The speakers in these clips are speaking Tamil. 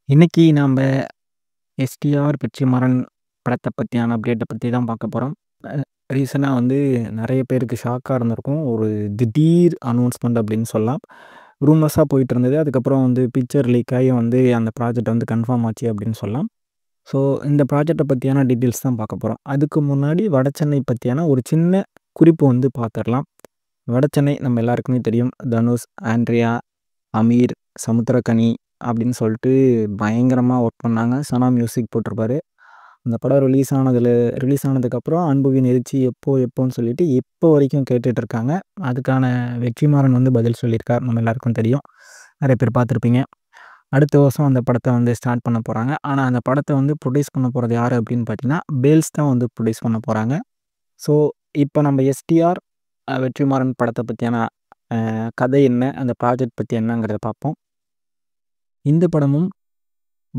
இன்னைக்கு நாம எஸ்டிஆர் வெற்றிமாறன் படத்த பத்தியான அப்டேட்ட பத்தி தான் பார்க்க போறோம். அ ரீசென்ட்டா நெறைய பேருக்கு ஷாக்கா இருந்திருக்கும். ஒரு திடீர் அனௌன்ஸ்மென்ட் அப்படின்னு சொல்லலாம். ரூமர்ஸா போயிட்டு இருந்தது. அதுக்கப்புறம் பிக்சர் லீக் ஆகி அந்த ப்ராஜெக்ட் கன்ஃபார்ம் ஆச்சு அப்படின்னு சொல்லலாம். ஸோ இந்த ப்ராஜெக்ட்ட பத்தியான டீட்டெயில்ஸ் தான் பார்க்க போறோம். அதுக்கு முன்னாடி வடசென்னை பத்தியான ஒரு சின்ன குறிப்பு பார்த்துரலாம். வடசென்னை நம்ம எல்லாருக்குமே தெரியும். தனுஷ், ஆண்ட்ரியா, அமீர், சமுத்திரக்கனி அப்படின்னு சொல்லிட்டு பயங்கரமா ஒர்க் பண்ணாங்க. சனா மியூசிக் போட்டிருப்பாரு. அந்த படம் ரிலீஸ் ஆனதுக்கப்புறம் அன்புவின் எழுச்சி எப்போன்னு சொல்லிட்டு இப்போ வரைக்கும் கேட்டுட்ருக்காங்க. அதுக்கான வெற்றிமாறன் பதில் சொல்லியிருக்கார். நம்ம எல்லாருக்கும் தெரியும். நிறைய பேர் பார்த்துருப்பீங்க. அடுத்த வருஷம் அந்த படத்த ஸ்டார்ட் பண்ண போகிறாங்க. ஆனால் அந்த படத்த ப்ரொடியூஸ் பண்ண போகிறது யார் அப்படின்னு பார்த்தீங்கன்னா, பேல்ஸ் தான் ப்ரொடியூஸ் பண்ண போகிறாங்க. ஸோ இப்போ நம்ம எஸ்டிஆர் வெற்றிமாறன் படத்தை பற்றியான கதை என்ன, அந்த ப்ராஜெக்ட் பற்றி என்னங்கிறத பார்ப்போம். இந்த படமும்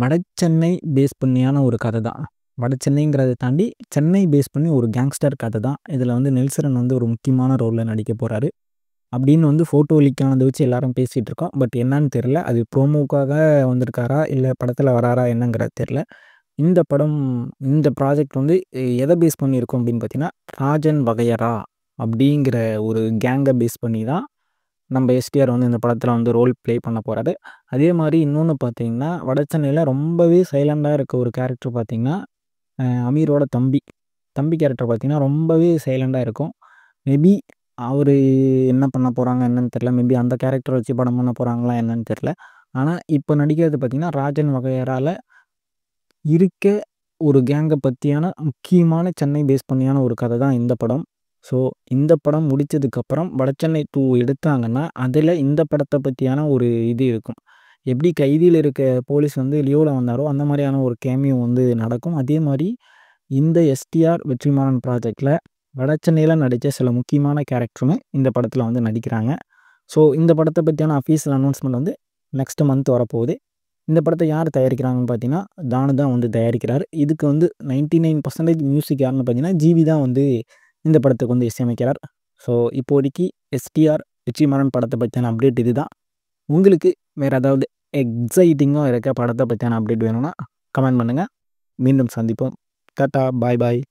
வடசென்னை பேஸ் பண்ணியான ஒரு கதை தான். வடசென்னைங்கிறத தாண்டி சென்னை பேஸ் பண்ணி ஒரு கேங்ஸ்டர் கதை தான். இதில் நெல்சரன் ஒரு முக்கியமான ரோலில் நடிக்க போகிறாரு அப்படின்னு ஃபோட்டோ லீக் ஆனதை வச்சு எல்லாரும் பேசிகிட்டு இருக்கோம். பட் என்னன்னு தெரில, அது ப்ரோமோக்காக வந்திருக்காரா இல்லை படத்தில் வராரா என்னங்கிறது தெரில. இந்த ப்ராஜெக்ட் எதை பேஸ் பண்ணியிருக்கோம் அப்படின்னு பார்த்தீங்கன்னா, ராஜன் வகையறா அப்படிங்கிற ஒரு கேங்கை பேஸ் பண்ணி தான் நம்ம எஸ்டிஆர் இந்த படத்தில் ரோல் ப்ளே பண்ண போகிறாரு. அதே மாதிரி இன்னொன்று பார்த்தீங்கன்னா, வடசென்னையில் ரொம்பவே சைலண்டாக இருக்க ஒரு கேரக்டர் பார்த்தீங்கன்னா, அமீரோட தம்பி கேரக்டர் பார்த்தீங்கன்னா ரொம்பவே சைலண்டாக இருக்கும். மேபி அவர் என்ன பண்ண போகிறாங்க என்னன்னு தெரில. மேபி அந்த கேரக்டரை வச்சு படம் பண்ண போகிறாங்களா என்னன்னு தெரில. ஆனால் இப்போ நடிக்கிறது பார்த்தீங்கன்னா, ராஜன் வகையறால இருக்க ஒரு கேங்கை பற்றியான முக்கியமான சென்னை பேஸ் பண்ணியான ஒரு கதை தான் இந்த படம். ஸோ இந்த படம் முடித்ததுக்கப்புறம் வடசென்னை 2 எடுத்தாங்கன்னா, அதில் இந்த படத்தை பற்றியான ஒரு இது இருக்கும். எப்படி கைதியில் இருக்க போலீஸ் லியோவில் வந்தாரோ அந்த மாதிரியான ஒரு கேமியோ நடக்கும். அதே மாதிரி இந்த எஸ்டிஆர் வெற்றிமாறன் ப்ராஜெக்டில் வடசென்னையில் நடித்த சில முக்கியமான கேரக்டருமே இந்த படத்தில் நடிக்கிறாங்க. ஸோ இந்த படத்தை பற்றியான அஃபீஷியல் அனௌன்ஸ்மெண்ட் நெக்ஸ்ட் மந்த் வரப்போகுது. இந்த படத்தை யார் தயாரிக்கிறாங்கன்னு பார்த்தீங்கன்னா, தானு தான் தயாரிக்கிறார். இதுக்கு 99% மியூசிக் யாருன்னு பார்த்தீங்கன்னா, ஜிவி தான் இந்த படத்துக்கு இசையமைக்கிறார். ஸோ இப்போதைக்கு எஸ்டிஆர் வெற்றிமாறன் படத்தை பற்றியான அப்டேட் இது தான். உங்களுக்கு வேறு ஏதாவது எக்ஸைட்டிங்காக இருக்க படத்தை பற்றியான அப்டேட் வேணும்னா கமெண்ட் பண்ணுங்கள். மீண்டும் சந்திப்போம். டாட்டா, பாய் பாய்.